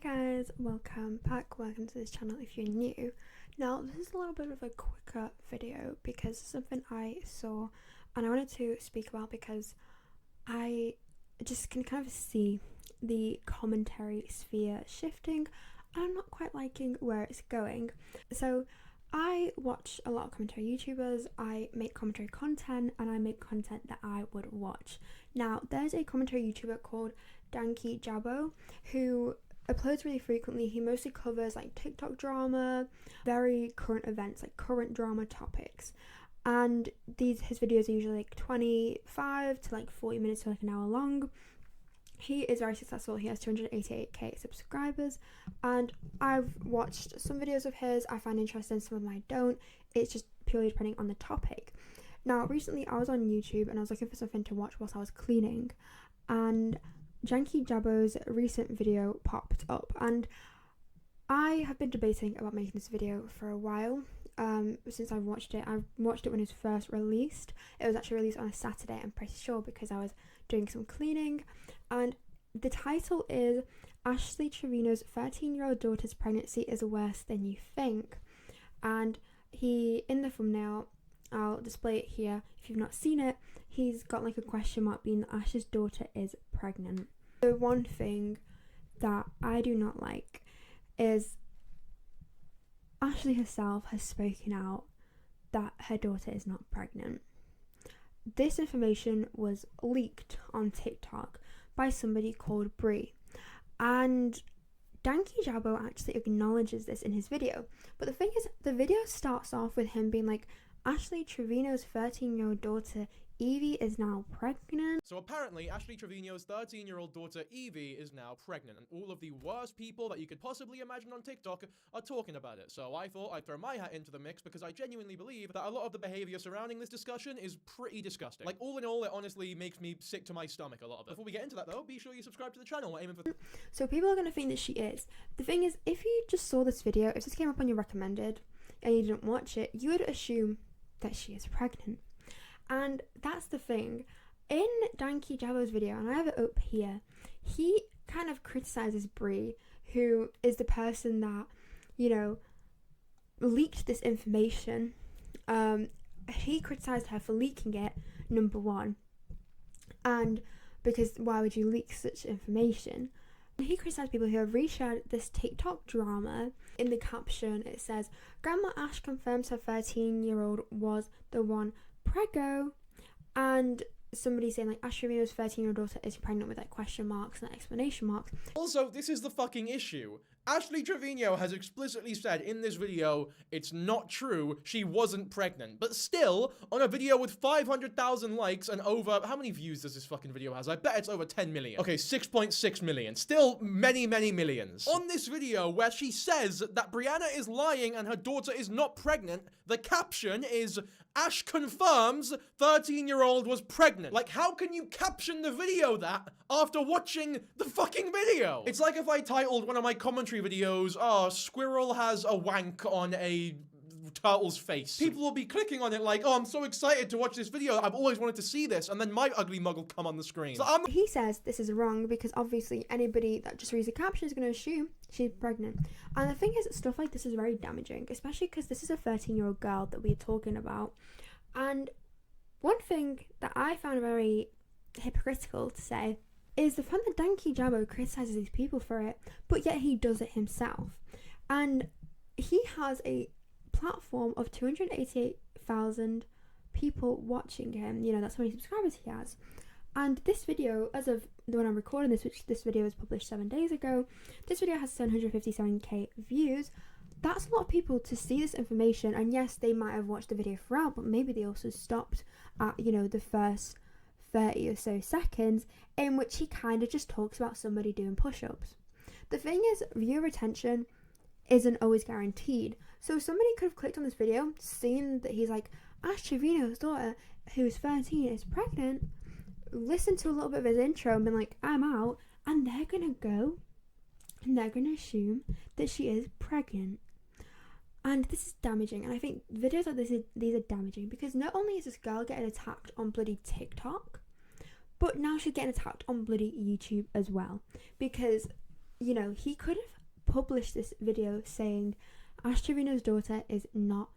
guys, welcome back, welcome to this channel if you're new. Now this is a little bit of a quicker video because it's something I saw and I wanted to speak about because I just can kind of see the commentary sphere shifting and I'm not quite liking where it's going. So I watch a lot of commentary YouTubers, I make commentary content and I make content that I would watch. Now there's a commentary YouTuber called Dankyjabo who uploads really frequently. He mostly covers like TikTok drama, very current events, like current drama topics. And his videos are usually like 25 to like 40 minutes to like an hour long. He is very successful. He has 288k subscribers and I've watched some videos of his. I find interesting, some of them I don't. It's just purely depending on the topic. Now recently I was on YouTube and I was looking for something to watch whilst I was cleaning and Dankyjabo's recent video popped up and I have been debating about making this video for a while since I've watched it. I watched it when it was first released. It was actually released on a Saturday, I'm pretty sure, because I was doing some cleaning. And the title is Ashley Trevino's 13-year-old daughter's pregnancy is worse than you think. And he, in the thumbnail, I'll display it here if you've not seen it, he's got like a question mark being that Ash's daughter is pregnant. The one thing that I do not like is Ashley herself has spoken out that her daughter is not pregnant. This information was leaked on TikTok by somebody called Bree, and Dankyjabo actually acknowledges this in his video. But the thing is, the video starts off with him being like, Ashley Trevino's 13-year-old daughter Evie is now pregnant. So apparently Ashley Trevino's 13-year-old daughter Evie is now pregnant, and all of the worst people that you could possibly imagine on TikTok are talking about it. So I thought I'd throw my hat into the mix because I genuinely believe that a lot of the behavior surrounding this discussion is pretty disgusting. Like, all in all, it honestly makes me sick to my stomach, a lot of it. Before we get into that though, be sure you subscribe to the channel. We're aiming for... So people are going to think that she is. The thing is, if you just saw this video, if this came up on your recommended and you didn't watch it, you would assume that she is pregnant. And that's the thing. In Dankyjabo's video, and I have it up here, he kind of criticizes Bree, who is the person that, you know, leaked this information. He criticized her for leaking it, number one, and because why would you leak such information? He criticised people who have reshared this TikTok drama. In the caption it says, Grandma Ash confirms her 13-year-old was the one preggo, and somebody saying like Ashley Trevino's 13-year-old daughter is pregnant with like question marks and exclamation marks. Also, this is the fucking issue. Ashley Trevino has explicitly said in this video it's not true, she wasn't pregnant. But still, on a video with 500,000 likes and over... How many views does this fucking video has? I bet it's over 10 million. Okay, 6.6 million. Still many, many millions. On this video where she says that Brianna is lying and her daughter is not pregnant, the caption is, Ash confirms 13-year-old was pregnant. Like, how can you caption the video that after watching the fucking video? It's like if I titled one of my commentary videos, oh, squirrel has a wank on a turtle's face. People will be clicking on it like, oh, I'm so excited to watch this video. I've always wanted to see this. And then my ugly mug will come on the screen. So he says this is wrong because obviously anybody that just reads the caption is going to assume she's pregnant. And the thing is, stuff like this is very damaging, especially because this is a 13-year-old girl that we're talking about. And one thing that I found very hypocritical to say is the fact that Dankyjabo criticizes these people for it, but yet he does it himself. And he has a platform of 288,000 people watching him. You know, that's how many subscribers he has. And this video, as of when I'm recording this, which this video was published 7 days ago, this video has 757k views. That's a lot of people to see this information. And yes, they might have watched the video throughout, but maybe they also stopped at, you know, the first 30 or so seconds in which he kind of just talks about somebody doing push-ups. The thing is, viewer retention isn't always guaranteed. So somebody could have clicked on this video, seen that he's like, Ash Trevino's daughter, who's 13, is pregnant, listened to a little bit of his intro and been like, I'm out, and they're gonna go and they're gonna assume that she is pregnant. And this is damaging, and I think videos like these are damaging because not only is this girl getting attacked on bloody TikTok, but now she's getting attacked on bloody YouTube as well. Because you know, he could have published this video saying Ash Trevino's daughter is not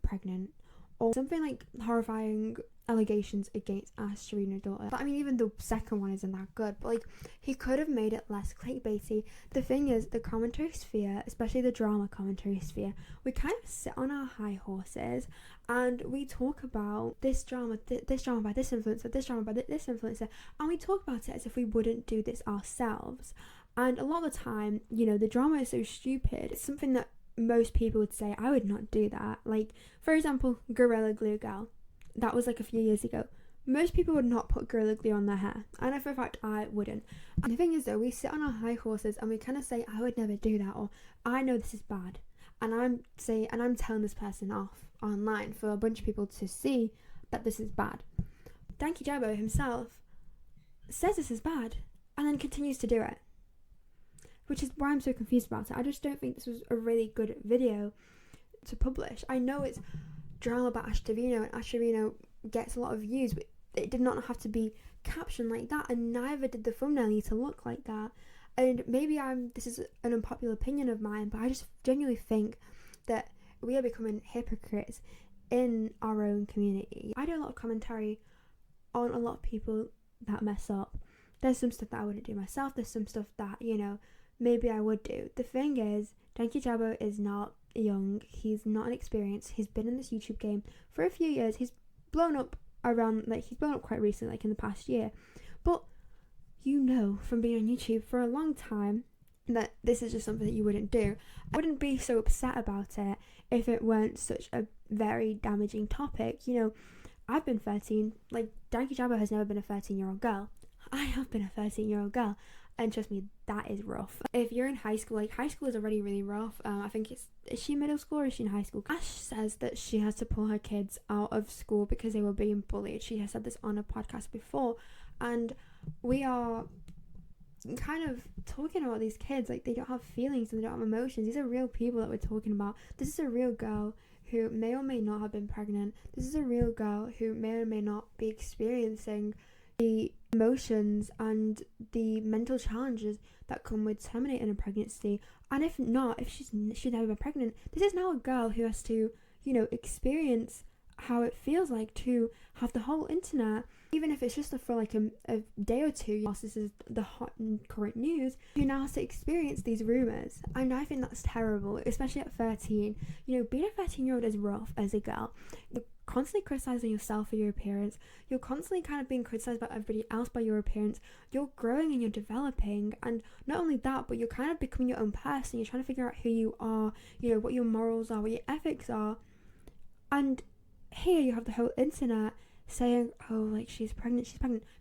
pregnant, or something like horrifying allegations against Ash Trevino's daughter. But I mean, even the second one isn't that good, but like, he could have made it less clickbaity. The thing is, the commentary sphere, especially the drama commentary sphere, we kind of sit on our high horses and we talk about this drama by this influencer, this drama by this influencer, and we talk about it as if we wouldn't do this ourselves. And a lot of the time, you know, the drama is so stupid, it's something that most people would say, I would not do that. Like, for example, Gorilla Glue Girl. That was like a few years ago. Most people would not put Gorilla Glue on their hair. I know for a fact I wouldn't. And the thing is though, we sit on our high horses and we kind of say, I would never do that, or I know this is bad. And I'm telling this person off online for a bunch of people to see that this is bad. Dankyjabo himself says this is bad and then continues to do it. Which is why I'm so confused about it. I just don't think this was a really good video to publish. I know it's drama about Ash Trevino, and Ash Trevino gets a lot of views, but it did not have to be captioned like that, and neither did the thumbnail need to look like that. And maybe this is an unpopular opinion of mine, but I just genuinely think that we are becoming hypocrites in our own community. I do a lot of commentary on a lot of people that mess up. There's some stuff that I wouldn't do myself, there's some stuff that, you know, maybe I would do. The thing is, Dankyjabo is not young, he's not inexperienced, he's been in this YouTube game for a few years, he's blown up quite recently, like in the past year, but you know from being on YouTube for a long time that this is just something that you wouldn't do. I wouldn't be so upset about it if it weren't such a very damaging topic. You know, I've been 13, like Dankyjabo has never been a 13-year-old girl. I have been a 13-year-old girl. And trust me, that is rough. If you're in high school, like high school is already really rough. I think is she middle school or is she in high school? Ash says that she has to pull her kids out of school because they were being bullied. She has said this on a podcast before. And we are kind of talking about these kids like they don't have feelings and they don't have emotions. These are real people that we're talking about. This is a real girl who may or may not have been pregnant. This is a real girl who may or may not be experiencing the emotions and the mental challenges that come with terminating a pregnancy. And if not, if she's never been pregnant, this is now a girl who has to, you know, experience how it feels like to have the whole internet, even if it's just for like a day or two, whilst this is the hot and current news, who now has to experience these rumours. And I think that's terrible, especially at 13. You know, being a 13-year-old is rough as a girl. You're constantly criticising yourself for your appearance. You're constantly kind of being criticised by everybody else by your appearance. You're growing and you're developing, and not only that, but you're kind of becoming your own person. You're trying to figure out who you are, you know, what your morals are, what your ethics are. And here you have the whole internet saying, oh, like, she's pregnant.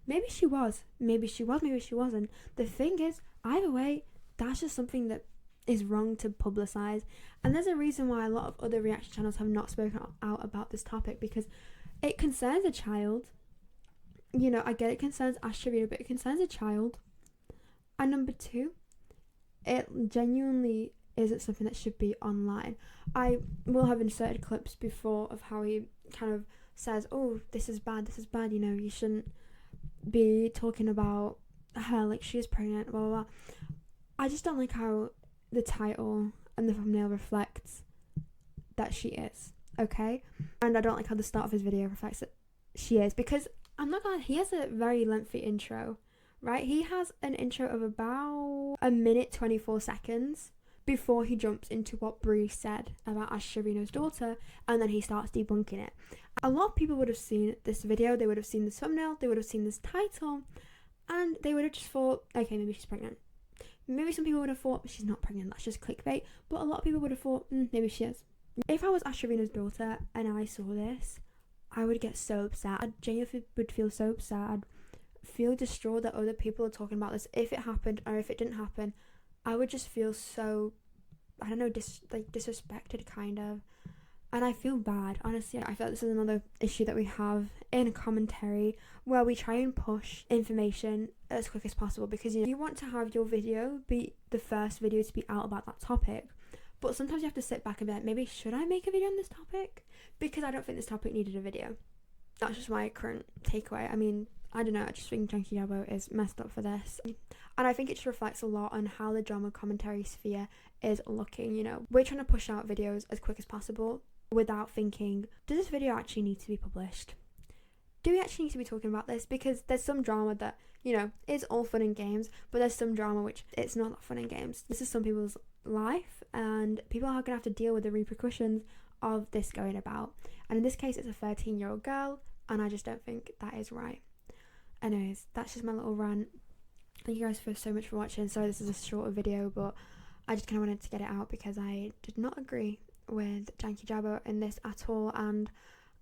Maybe she was, maybe she wasn't. The thing is, either way, that's just something that is wrong to publicize. And there's a reason why a lot of other reaction channels have not spoken out about this topic, because it concerns a child. You know, I get it concerns Ash Trevino, but it concerns a child. And number two, it genuinely isn't something that should be online. I will have inserted clips before of how he kind of says, oh, this is bad, you know, you shouldn't be talking about her like she is pregnant, blah, blah, blah. I just don't like how the title and the thumbnail reflects that she is, okay? And I don't like how the start of his video reflects that she is, because I'm not gonna, he has a very lengthy intro, right? He has an intro of about 1:24 before he jumps into what Bree said about Ash Trevino's daughter, and then he starts debunking it. A lot of people would have seen this video, they would have seen this thumbnail, they would have seen this title, and they would have just thought, okay, maybe she's pregnant. Maybe some people would have thought, she's not pregnant, that's just clickbait, but a lot of people would have thought, maybe she is. If I was Ash Trevino's daughter and I saw this, I would get so upset. I genuinely would feel so upset. I'd feel distraught that other people are talking about this. If it happened or if it didn't happen, I would just feel so, I don't know, disrespected kind of. And I feel bad, honestly. I feel like this is another issue that we have in commentary, where we try and push information as quick as possible, because, you know, you want to have your video be the first video to be out about that topic, but sometimes you have to sit back and be like, maybe should I make a video on this topic? Because I don't think this topic needed a video. That's just my current takeaway. I mean, I don't know, I just think Dankyjabo is messed up for this. And I think it just reflects a lot on how the drama commentary sphere is looking, you know. We're trying to push out videos as quick as possible without thinking, does this video actually need to be published? Do we actually need to be talking about this? Because there's some drama that, you know, is all fun and games, but there's some drama which it's not that fun and games. This is some people's life, and people are going to have to deal with the repercussions of this going about. And in this case, it's a 13-year-old girl, and I just don't think that is right. Anyways, that's just my little rant. Thank you guys so much for watching. Sorry this is a shorter video, but I just kind of wanted to get it out because I did not agree with Dankyjabo in this at all, and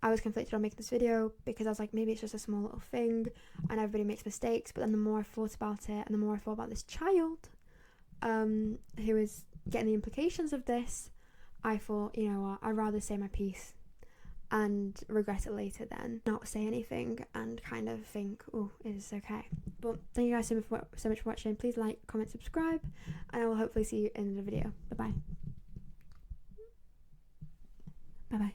I was conflicted on making this video because I was like, maybe it's just a small little thing and everybody makes mistakes. But then the more I thought about it and the more I thought about this child who is getting the implications of this, I thought, you know what, I'd rather say my piece and regret it later than not say anything and kind of think, oh, is this okay? But thank you guys so much for watching. Please like, comment, subscribe, and I will hopefully see you in the video. Bye bye.